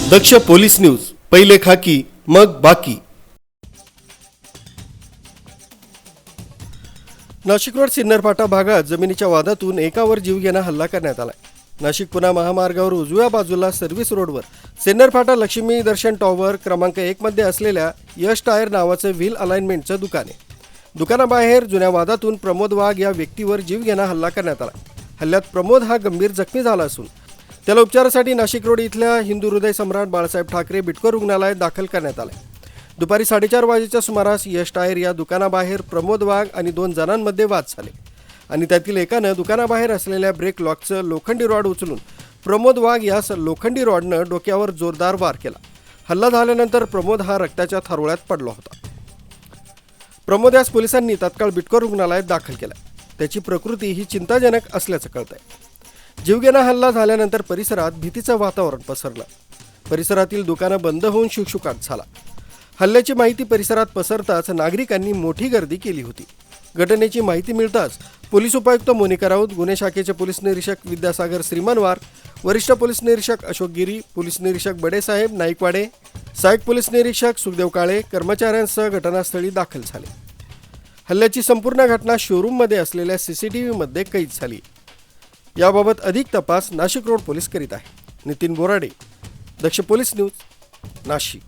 दक्ष police news, पहिले खाकी मग बाकी। नाशिक रोड सिन्नर फाटा भागात जमिनीच्या वादातून एकावर जीवघेणा हल्ला करण्यात आला। नाशिक पुणे महामार्गावर उजव्या बाजूला सर्व्हिस रोडवर सिन्नर फाटा लक्ष्मी दर्शन टॉवर क्रमांक 1 मध्ये असलेल्या यश टायर नावाचे व्हील अलाइनमेंटचं दुकान आहे। दुकानाबाहेर जुन्या वादातून प्रमोद वाघ या व्यक्तीवर जीवघेणा हल्ला करण्यात आला। हल्ल्यात प्रमोद हा गंभीर जखमी झाला असून त्याला उपचारासाठी नाशिक रोड इथल्या हिंदू हृदय सम्राट बाळासाहेब ठाकरे बिटको रुग्णालयात दाखल करण्यात आले। दुपारी 4:30 वाजेच्या सुमारास यश टायर या दुकानाबाहेर प्रमोद वाघ आणि 2 जणांमध्ये वाद झाले आणि त्यातील एकानं दुकानाबाहेर असलेल्या ब्रेक लॉकचं लोखंडी रॉड उचलून प्रमोद वाघ यास लोखंडी रॉडनं डोक्यावर जोरदार वार केला। हल्ला झाल्यानंतर प्रमोद हा रक्ताच्या थारोळ्यात पडला होता। प्रमोद यास पोलिसांनी तात्काळ बिटको रुग्णालयात दाखल केला। त्याची प्रकृती ही चिंताजनक असल्याचं कळतंय। जीवघेणा हल्ला झाल्यानंतर परिसरात भीतीचं वातावरण पसरलं। परिसरातील दुकानं बंद होऊन शुकशुकाट झाला। हल्ल्याची माहिती परिसरात पसरताच नागरिकांनी मोठी गर्दी केली होती। घटनेची माहिती मिळताच पोलीस उपायुक्त मोनिका राऊत, गुन्हे शाखेचे पोलीस निरीक्षक विद्यासागर श्रीमनवार, वरिष्ठ पोलीस निरीक्षक अशोक गिरी, पोलीस निरीक्षक बडेसाहेब नाईकवाडे, सहाय्यक पोलीस निरीक्षक सुखदेव काळे कर्मचाऱ्यांसह घटनास्थळी दाखल झाले। हल्ल्याची संपूर्ण घटना शोरूममध्ये असलेल्या CCTV मध्ये कैद झाली। याबाबत अधिक तपास नाशिक रोड पोलीस करीत आहे। नितीन बोराडे, दक्ष पोलीस न्यूज, नाशिक।